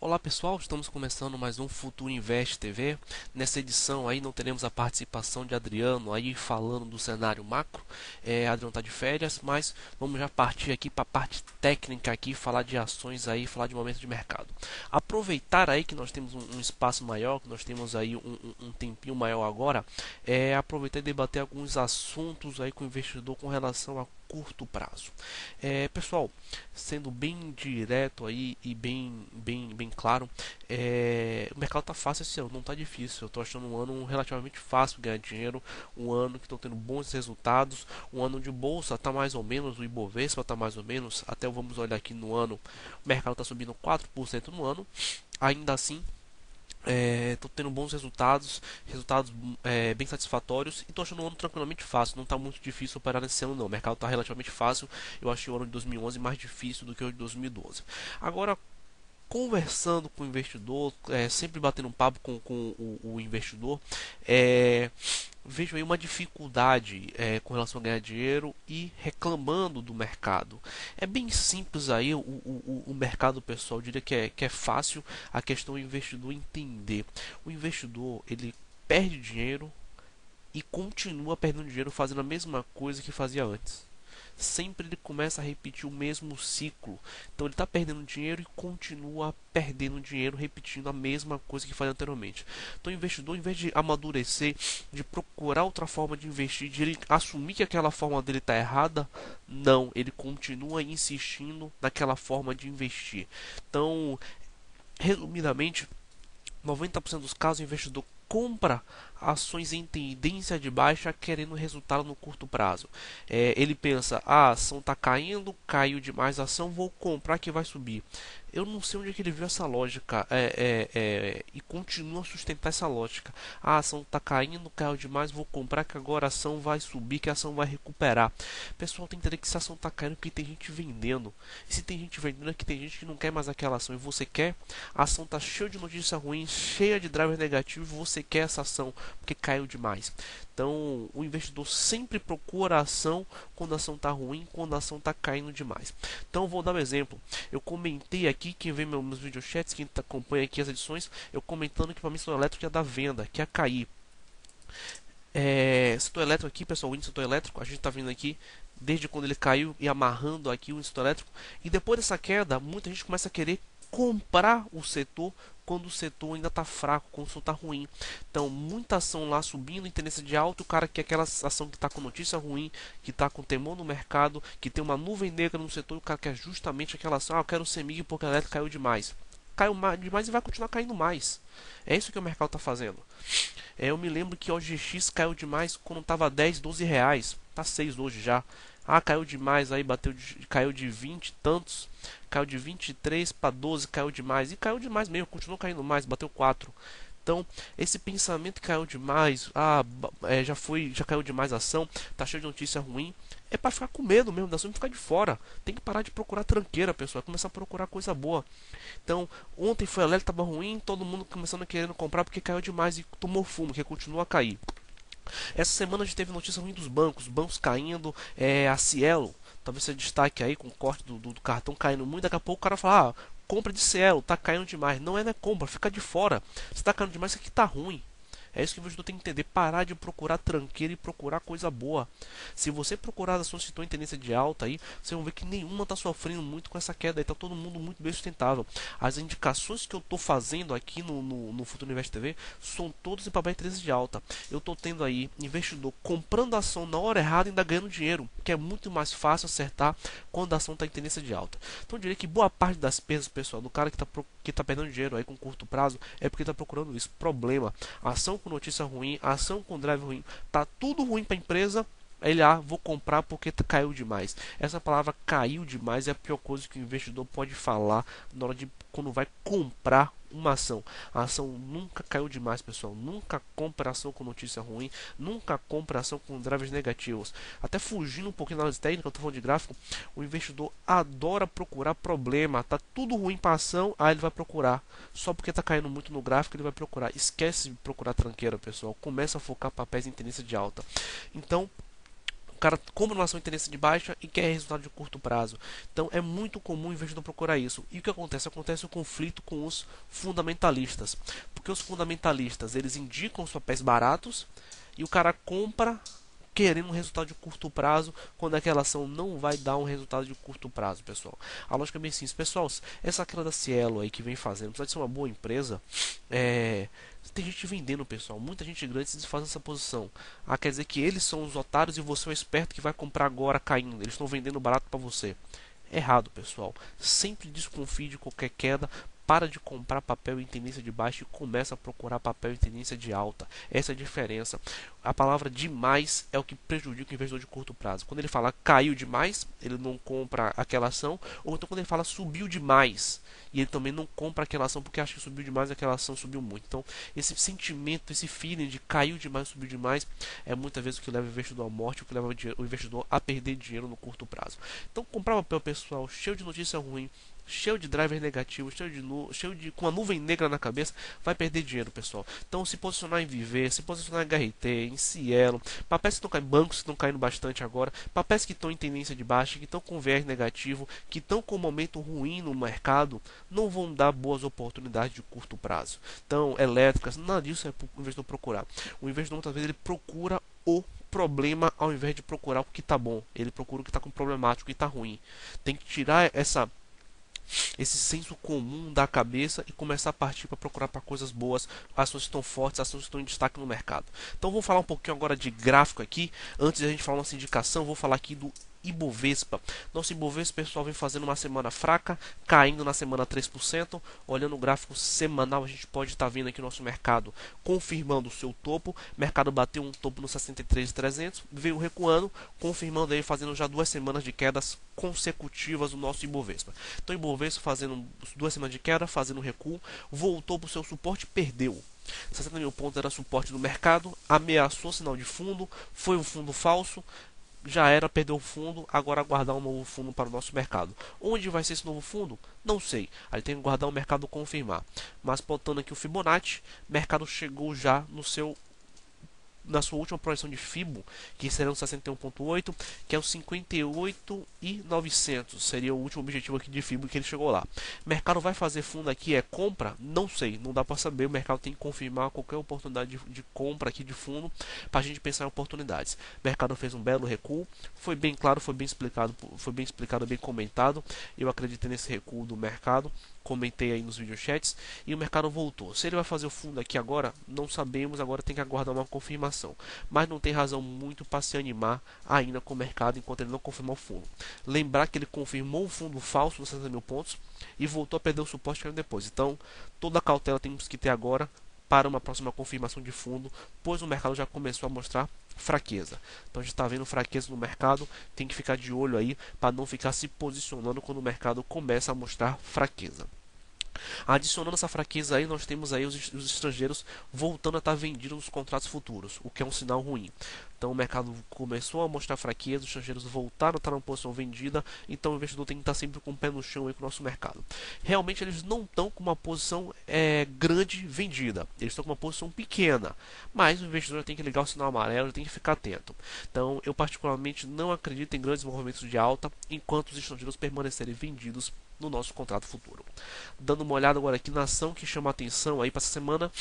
Olá pessoal, estamos começando mais um Futuro Invest TV. Nessa edição aí não teremos a participação de Adriano aí falando do cenário macro. Adriano está de férias, mas vamos já partir aqui para a parte técnica aqui, falar de ações aí, falar de momento de mercado. Aproveitar aí que nós temos um espaço maior, que nós temos aí um tempinho maior agora, aproveitar e debater alguns assuntos aí com o investidor com relação a curto prazo. Pessoal, sendo bem direto aí e bem claro, o mercado está fácil esse ano, não está difícil. Eu estou achando um ano relativamente fácil ganhar dinheiro, um ano que estou tendo bons resultados, um ano de bolsa está mais ou menos, o Ibovespa está mais ou menos, até vamos olhar aqui no ano, o mercado está subindo 4% no ano, ainda assim estou tendo bons resultados bem satisfatórios e estou achando o ano tranquilamente fácil. Não está muito difícil operar nesse ano não. O mercado está relativamente fácil. Eu achei o ano de 2011 mais difícil do que o de 2012. Agora, conversando com o investidor, sempre batendo um papo com o investidor, vejo aí uma dificuldade com relação a ganhar dinheiro e reclamando do mercado. É bem simples aí o mercado, pessoal. Eu diria que é fácil a questão do investidor entender. O investidor ele perde dinheiro e continua perdendo dinheiro fazendo a mesma coisa que fazia antes. Sempre ele começa a repetir o mesmo ciclo. Então ele está perdendo dinheiro e continua perdendo dinheiro repetindo a mesma coisa que fazia anteriormente. Então o investidor, em vez de amadurecer, de procurar outra forma de investir, de ele assumir que aquela forma dele está errada, não, ele continua insistindo naquela forma de investir. Então, resumidamente, 90% dos casos o investidor compra ações em tendência de baixa querendo resultado no curto prazo. Ele pensa, a ação está caindo, caiu demais a ação, vou comprar que vai subir. Eu não sei onde é que ele viu essa lógica e continua a sustentar essa lógica. A ação está caindo, caiu demais, vou comprar que agora a ação vai subir, que a ação vai recuperar. Pessoal, tem que entender que se a ação está caindo porque tem gente vendendo. E se tem gente vendendo é que tem gente que não quer mais aquela ação e você quer, a ação está cheia de notícias ruins, cheia de drivers negativos, você quer essa ação porque caiu demais. Então, o investidor sempre procura a ação quando a ação está ruim, quando a ação está caindo demais. Então, vou dar um exemplo. Eu comentei aqui, quem vê meus videochats, quem acompanha aqui as edições, eu comentando que para mim setor elétrico ia dar venda, que ia cair. Setor elétrico aqui, pessoal, o índice setor elétrico, a gente está vendo aqui desde quando ele caiu e amarrando aqui o setor elétrico. E depois dessa queda, muita gente começa a querer comprar o setor quando o setor ainda está fraco, quando o setor está ruim. Então, muita ação lá subindo em tendência de alta, o cara quer aquela ação que está com notícia ruim, que está com temor no mercado, que tem uma nuvem negra no setor, o cara quer justamente aquela ação, eu quero o CEMIG porque a elétrica caiu demais. Caiu demais e vai continuar caindo mais. É isso que o mercado está fazendo. Eu me lembro que o OGX caiu demais quando estava 10, 12 reais. Tá 6 hoje já. Caiu demais aí, caiu de 20 e tantos, caiu de 23 para 12, caiu demais. E caiu demais mesmo, continuou caindo mais, bateu 4. Então, esse pensamento que caiu demais, já caiu demais a ação, tá cheio de notícia ruim, é para ficar com medo mesmo da ação e ficar de fora. Tem que parar de procurar tranqueira, pessoal, começar a procurar coisa boa. Então, ontem foi a Lely, tava ruim, todo mundo começando a querer comprar porque caiu demais e tomou fumo, que continua a cair. Essa semana a gente teve notícia ruim dos bancos caindo, a Cielo, talvez seja destaque aí com o corte do cartão caindo muito, daqui a pouco o cara fala, compra de Cielo, tá caindo demais. Não é compra, fica de fora. Se tá caindo demais, isso aqui tá ruim. É isso que o investidor tem que entender. Parar de procurar tranqueira e procurar coisa boa. Se você procurar as ações que estão em tendência de alta aí, vocês vão ver que nenhuma está sofrendo muito com essa queda. Está todo mundo muito bem sustentável. As indicações que eu estou fazendo aqui no Futuro Invest TV são todas em papel de tendência de alta. Eu estou tendo aí investidor comprando a ação na hora errada e ainda ganhando dinheiro, que é muito mais fácil acertar quando a ação está em tendência de alta. Então eu diria que boa parte das perdas, pessoal, do cara que tá perdendo dinheiro aí com curto prazo é porque está procurando isso. Problema. A ação com notícia ruim, a ação com drive ruim, tá tudo ruim para a empresa. Ele, vou comprar porque caiu demais. Essa palavra caiu demais é a pior coisa que o investidor pode falar na hora de quando vai comprar uma ação. A ação nunca caiu demais, pessoal. Nunca compra ação com notícia ruim, nunca compra ação com drivers negativos. Até fugindo um pouquinho da análise técnica, eu tô falando de gráfico, o investidor adora procurar problema. Tá tudo ruim para ação, aí ele vai procurar. Só porque tá caindo muito no gráfico, ele vai procurar. Esquece de procurar tranqueira, pessoal. Começa a focar papéis em tendência de alta. Então, O cara compra uma ação em tendência de baixa e quer resultado de curto prazo. Então é muito comum o investidor procurar isso. E o que acontece? Acontece o conflito com os fundamentalistas. Porque os fundamentalistas, eles indicam os papéis baratos e o cara compra querendo um resultado de curto prazo, quando aquela ação não vai dar um resultado de curto prazo, pessoal. A lógica é bem simples. Pessoal, essa queda da Cielo aí que vem fazendo, apesar de ser uma boa empresa, tem gente vendendo, pessoal. Muita gente grande se desfaz dessa posição. Quer dizer que eles são os otários e você é o esperto que vai comprar agora caindo. Eles estão vendendo barato para você. Errado, pessoal. Sempre desconfie de qualquer queda. Para de comprar papel em tendência de baixa e começa a procurar papel em tendência de alta. Essa é a diferença. A palavra demais é o que prejudica o investidor de curto prazo. Quando ele fala caiu demais, ele não compra aquela ação. Ou então quando ele fala subiu demais, e ele também não compra aquela ação porque acha que subiu demais e aquela ação subiu muito. Então, esse sentimento, esse feeling de caiu demais, subiu demais, é muitas vezes o que leva o investidor à morte, o que leva o investidor a perder dinheiro no curto prazo. Então, comprar papel, pessoal, cheio de notícia ruim, cheio de driver negativo, com a nuvem negra na cabeça, vai perder dinheiro, pessoal. Então, se posicionar em Viver, se posicionar em HRT, em Cielo, papéis que estão caindo, bancos que estão caindo bastante agora, papéis que estão em tendência de baixa, que estão com viés negativo, que estão com um momento ruim no mercado, não vão dar boas oportunidades de curto prazo. Então, elétricas, nada disso é para o investidor procurar. O investidor, muitas vezes, ele procura o problema ao invés de procurar o que está bom. Ele procura o que está com problemático, o que está ruim. Tem que tirar esse senso comum da cabeça e começar a partir para procurar para coisas boas, ações que estão fortes, ações que estão em destaque no mercado. Então vou falar um pouquinho agora de gráfico aqui. Antes de a gente falar nossa indicação, vou falar aqui do Ibovespa. Nosso Ibovespa, pessoal, vem fazendo uma semana fraca, caindo na semana 3%. Olhando o gráfico semanal, a gente pode estar vendo aqui o nosso mercado confirmando o seu topo. O mercado bateu um topo no 63.300, veio recuando, confirmando aí, fazendo já 2 semanas de quedas consecutivas do nosso Ibovespa. Então, o Ibovespa fazendo 2 semanas de queda, fazendo recuo, voltou para o seu suporte e perdeu. 60 mil pontos era suporte do mercado, ameaçou sinal de fundo, foi um fundo falso, já era, perdeu o fundo, agora aguardar um novo fundo para o nosso mercado. Onde vai ser esse novo fundo? Não sei. Aí tem que aguardar o mercado confirmar. Mas pautando aqui o Fibonacci, o mercado chegou já na sua última projeção de Fibo, que será no 61.8, que é o 58.900, seria o último objetivo aqui de Fibo que ele chegou lá. O mercado vai fazer fundo aqui, é compra? Não sei, não dá para saber, o mercado tem que confirmar qualquer oportunidade de compra aqui de fundo, para a gente pensar em oportunidades. O mercado fez um belo recuo, foi bem claro, foi bem explicado, bem comentado, eu acreditei nesse recuo do mercado, comentei aí nos videochats, e o mercado voltou. Se ele vai fazer o fundo aqui agora, não sabemos, agora tem que aguardar uma confirmação. Mas não tem razão muito para se animar ainda com o mercado enquanto ele não confirmar o fundo. Lembrar que ele confirmou um fundo falso nos 60 mil pontos e voltou a perder o suporte que era depois. Então, toda a cautela temos que ter agora para uma próxima confirmação de fundo, pois o mercado já começou a mostrar fraqueza. Então a gente está vendo fraqueza no mercado, tem que ficar de olho aí para não ficar se posicionando quando o mercado começa a mostrar fraqueza. Adicionando essa fraqueza aí, nós temos aí os estrangeiros voltando a estar vendidos nos contratos futuros, o que é um sinal ruim. Então o mercado começou a mostrar fraqueza, os estrangeiros voltaram a estar numa posição vendida, então o investidor tem que estar sempre com o pé no chão aí com o nosso mercado. Realmente eles não estão com uma posição grande vendida, eles estão com uma posição pequena, mas o investidor tem que ligar o sinal amarelo, tem que ficar atento. Então eu particularmente não acredito em grandes movimentos de alta enquanto os estrangeiros permanecerem vendidos no nosso contrato futuro. Dando uma olhada agora aqui na ação que chama a atenção aí para essa semana,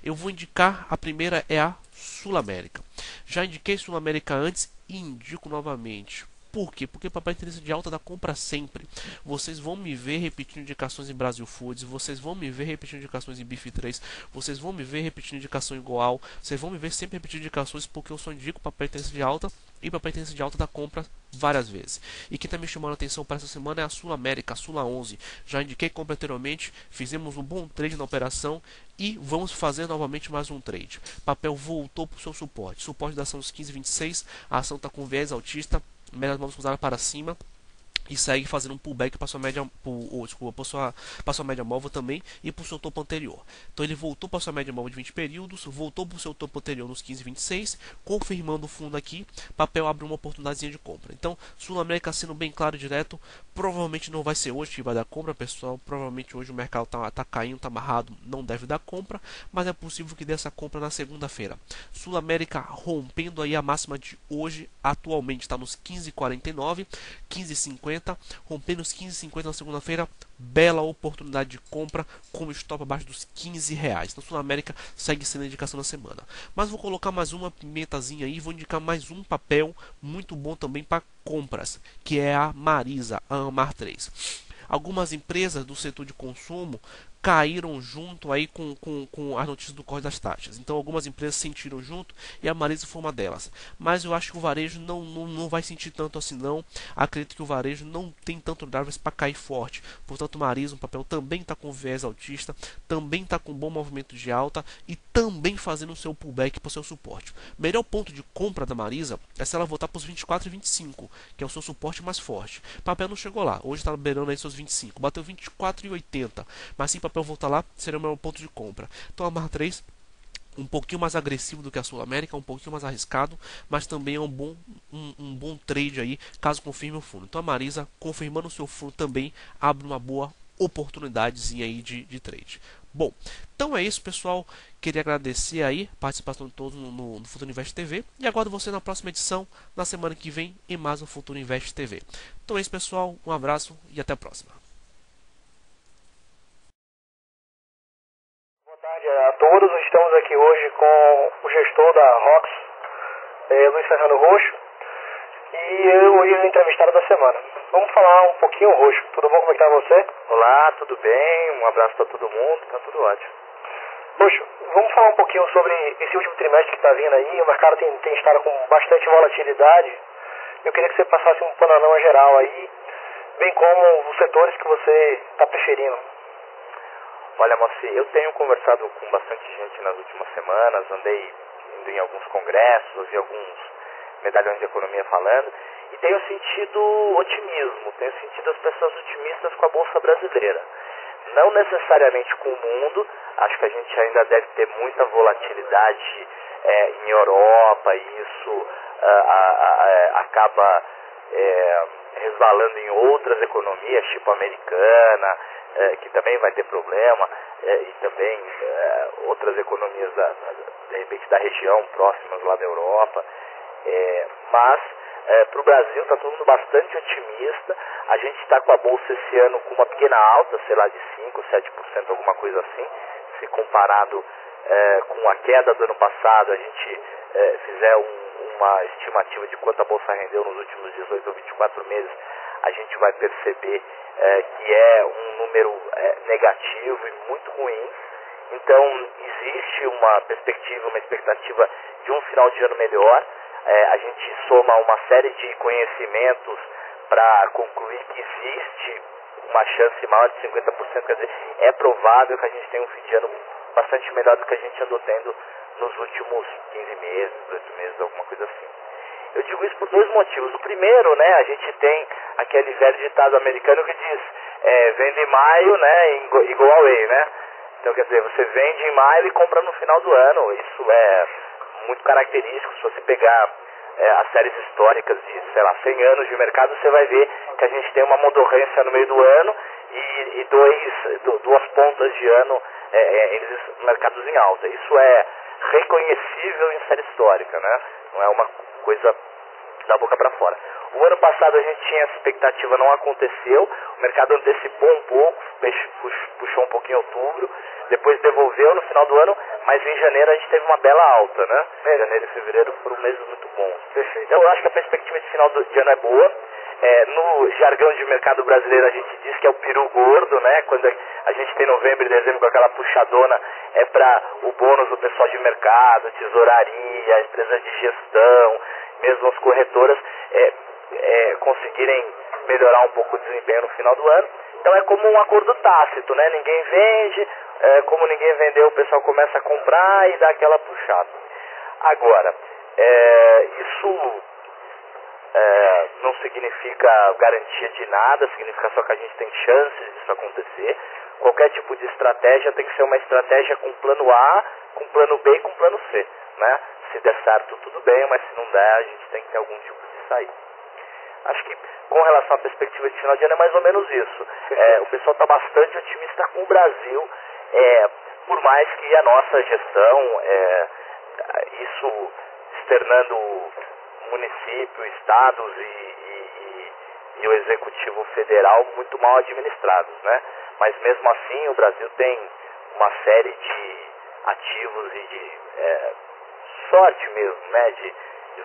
eu vou indicar, a primeira é a Sul América. Já indiquei Sul América antes e indico novamente. Por quê? Porque papai interesse de alta da compra sempre. Vocês vão me ver repetindo indicações em Brasil Foods, vocês vão me ver repetindo indicações em Bif3, vocês vão me ver repetindo indicação em Goal, vocês vão me ver sempre repetindo indicações porque eu só indico papai interesse de alta e papai interesse de alta da compra várias vezes. E quem está me chamando a atenção para essa semana é a Sul América, a Sula 11. Já indiquei compra anteriormente, fizemos um bom trade na operação e vamos fazer novamente mais um trade. Papel voltou para o seu suporte. Suporte da ação dos 15,26, a ação está com viés altista, médias vamos usar para cima. e segue fazendo um pullback para sua média, para sua média móvel também e para o seu topo anterior. Então ele voltou para sua média móvel de 20 períodos, voltou para o seu topo anterior nos 15,26, confirmando o fundo aqui, papel abre uma oportunidadezinha de compra. Então, Sul América sendo bem claro e direto, provavelmente não vai ser hoje que vai dar compra, pessoal. Provavelmente hoje o mercado tá caindo, tá amarrado, não deve dar compra, mas é possível que dê essa compra na segunda-feira. Sul América rompendo aí a máxima de hoje, atualmente está nos 15,49, 15,50, rompendo os 15,50 na segunda-feira, bela oportunidade de compra com stop abaixo dos R$ 15. Então, Sul América segue sendo a indicação da semana. Mas vou colocar mais uma pimentazinha aí, vou indicar mais um papel muito bom também para compras, que é a Marisa, a Amar 3. Algumas empresas do setor de consumo caíram junto aí com as notícias do corte das taxas. Então algumas empresas sentiram junto e a Marisa foi uma delas. Mas eu acho que o varejo não vai sentir tanto assim não. Acredito que o varejo não tem tanto drivers para cair forte. Portanto, Marisa, um papel também está com viés altista, também está com bom movimento de alta e também fazendo o seu pullback para o seu suporte. O melhor ponto de compra da Marisa é se ela voltar para os 24 e 25, que é o seu suporte mais forte. O papel não chegou lá. Hoje está beirando aí seus 25. Bateu 24,80. Mas sim, papel voltar lá, seria o meu ponto de compra. Então a Mar 3 um pouquinho mais agressivo do que a Sul América, um pouquinho mais arriscado, mas também é um bom trade aí, caso confirme o fundo. Então a Marisa, confirmando o seu fundo também, abre uma boa oportunidadezinha aí de trade. Bom, então é isso, pessoal. Queria agradecer aí a participação de todos no Futuro Invest TV e aguardo você na próxima edição, na semana que vem, em mais um Futuro Invest TV. Então é isso, pessoal. Um abraço e até a próxima. A todos, estamos aqui hoje com o gestor da ROX, Luiz Fernando Roxo, e eu hoje o entrevistado da semana. Vamos falar um pouquinho, Roxo. Tudo bom? Como é que tá você? Olá, tudo bem? Um abraço para todo mundo, tá tudo ótimo. Roxo, vamos falar um pouquinho sobre esse último trimestre que está vindo aí. O mercado tem estado com bastante volatilidade. Eu queria que você passasse um panorama geral aí, bem como os setores que você está preferindo. Olha, Moacir, eu tenho conversado com bastante gente nas últimas semanas, andei indo em alguns congressos, ouvi alguns medalhões de economia falando, e tenho sentido otimismo, tenho sentido as pessoas otimistas com a Bolsa Brasileira. Não necessariamente com o mundo, acho que a gente ainda deve ter muita volatilidade em Europa, e isso acaba resvalando em outras economias, tipo a americana, que também vai ter problema, e também outras economias de repente da região, próximas lá da Europa, mas para o Brasil está todo mundo bastante otimista. A gente está com a Bolsa esse ano com uma pequena alta, sei lá, de 5%, 7%, alguma coisa assim, se comparado com a queda do ano passado, a gente fizer uma estimativa de quanto a Bolsa rendeu nos últimos 18 ou 24 meses, a gente vai perceber que é um número negativo e muito ruim. Então, existe uma perspectiva, uma expectativa de um final de ano melhor. A gente soma uma série de conhecimentos para concluir que existe uma chance maior de 50%, quer dizer, é provável que a gente tenha um fim de ano bastante melhor do que a gente andou tendo nos últimos 15 meses, 18 meses, alguma coisa assim. Eu digo isso por dois motivos. O primeiro, né, a gente tem aquele velho ditado americano que diz, vende em maio, né, igual away, né? Então, quer dizer, você vende em maio e compra no final do ano. Isso é muito característico. Se você pegar as séries históricas de, sei lá, 100 anos de mercado, você vai ver que a gente tem uma modorrência no meio do ano e duas pontas de ano entre mercados em alta. Isso é reconhecível em série histórica, né? Não é uma coisa da boca para fora. O ano passado a gente tinha essa expectativa, não aconteceu, o mercado antecipou um pouco, puxou um pouquinho em outubro, depois devolveu no final do ano, mas em janeiro a gente teve uma bela alta, né? Janeiro e fevereiro foram meses muito bons. Então eu acho que a perspectiva de final de ano é boa. No jargão de mercado brasileiro a gente diz que é o peru gordo, né? Quando a gente tem novembro e dezembro com aquela puxadona, é para o bônus do pessoal de mercado, tesouraria, empresas de gestão, mesmo as corretoras conseguirem melhorar um pouco o desempenho no final do ano. Então é como um acordo tácito, né? Ninguém vende, como ninguém vendeu, o pessoal começa a comprar e dá aquela puxada. Agora, isso não significa garantia de nada, significa só que a gente tem chances disso acontecer. Qualquer tipo de estratégia tem que ser uma estratégia com plano A, com plano B e com plano C, né? Se der certo, tudo bem, mas se não der, a gente tem que ter algum tipo de saída. Acho que com relação à perspectiva de final de ano é mais ou menos isso. O pessoal está bastante otimista com o Brasil, por mais que a nossa gestão, isso externando município, estados e o executivo federal muito mal administrados, né? Mas mesmo assim o Brasil tem uma série de ativos e de sorte mesmo, né? De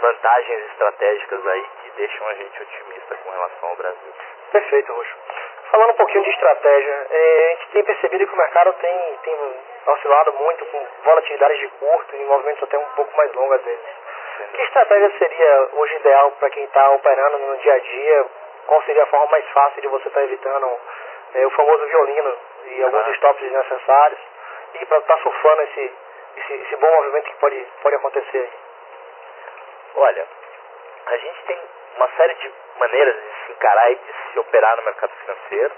vantagens estratégicas aí que deixam a gente otimista com relação ao Brasil. Perfeito, Roxo. Falando um pouquinho de estratégia, a gente tem percebido que o mercado tem oscilado muito com volatilidades de curto e movimentos até um pouco mais longos às vezes. Que estratégia seria hoje ideal para quem está operando no dia a dia? Qual seria a forma mais fácil de você estar evitando o famoso violino e alguns stops desnecessários e para estar surfando esse bom movimento que pode acontecer aí? Olha, a gente tem uma série de maneiras de se encarar e de se operar no mercado financeiro.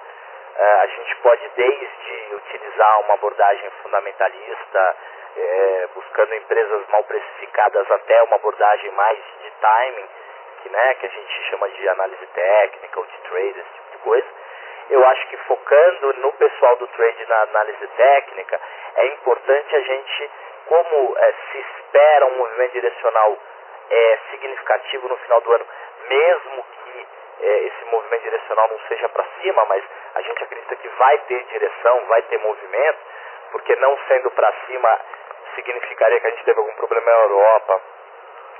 A gente pode desde utilizar uma abordagem fundamentalista, buscando empresas mal precificadas, até uma abordagem mais de timing, que a gente chama de análise técnica ou de trade, esse tipo de coisa. Eu acho que focando no pessoal do trade na análise técnica, é importante a gente, como se espera um movimento direcional significativo no final do ano, mesmo que esse movimento direcional não seja para cima, mas a gente acredita que vai ter direção, vai ter movimento, porque não sendo para cima significaria que a gente teve algum problema na Europa,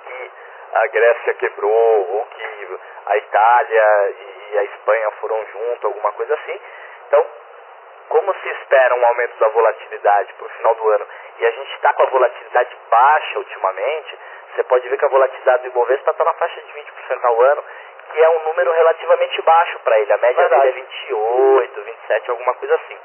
que a Grécia quebrou, ou que a Itália e a Espanha foram junto, alguma coisa assim. Então, como se espera um aumento da volatilidade para o final do ano, e a gente está com a volatilidade baixa ultimamente, você pode ver que a volatilidade do Ibovespa está na faixa de 20% ao ano, que é um número relativamente baixo para ele. A média dele é 28, 27, alguma coisa assim.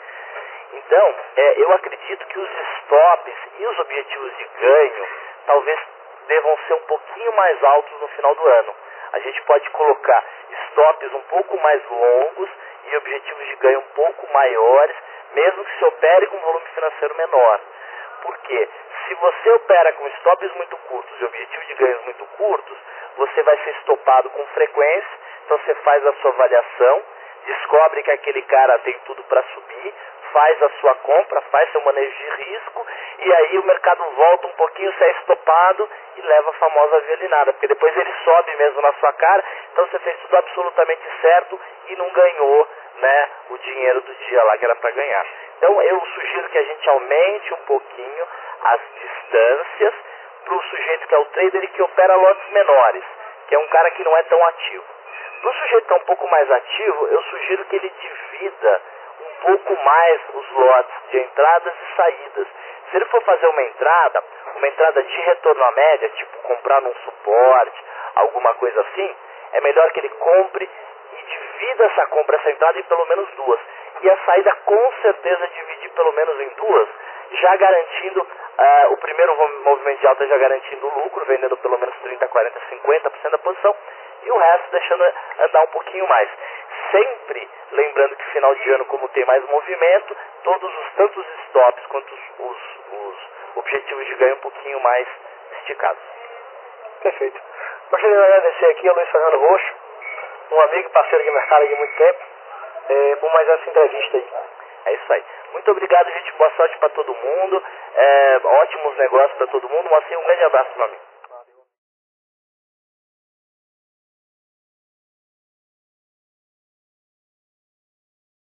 Então, eu acredito que os stops e os objetivos de ganho talvez devam ser um pouquinho mais altos no final do ano. A gente pode colocar stops um pouco mais longos e objetivos de ganho um pouco maiores, mesmo que se opere com um volume financeiro menor. Porque se você opera com stops muito curtos e objetivos de ganhos muito curtos, você vai ser estopado com frequência. Então você faz a sua avaliação, descobre que aquele cara tem tudo para subir, faz a sua compra, faz seu manejo de risco, e aí o mercado volta um pouquinho, você é estopado e leva a famosa violinada, porque depois ele sobe mesmo na sua cara. Então você fez tudo absolutamente certo e não ganhou, o dinheiro do dia lá que era para ganhar. Então eu sugiro que a gente aumente um pouquinho as distâncias para o sujeito que é o trader e que opera lotes menores, que é um cara que não é tão ativo. Para o sujeito que é um pouco mais ativo, eu sugiro que ele divida um pouco mais os lotes de entradas e saídas. Se ele for fazer uma entrada de retorno à média, tipo comprar num suporte, alguma coisa assim, é melhor que ele compre e divida essa compra, essa entrada em pelo menos duas. E a saída com certeza dividir pelo menos em duas, já garantindo o primeiro movimento de alta, já garantindo o lucro, vendendo pelo menos 30, 40, 50% da posição, e o resto deixando andar um pouquinho mais. Sempre lembrando que final de ano, como tem mais movimento, tanto os stops quanto os objetivos de ganho um pouquinho mais esticados. Perfeito. Gostaria de agradecer aqui ao Luiz Fernando Roxo, um amigo e parceiro de mercado de muito tempo, por mais essa entrevista aí. É isso aí. Muito obrigado, gente. Boa sorte para todo mundo. Ótimos negócios para todo mundo. Um grande abraço, meu amigo.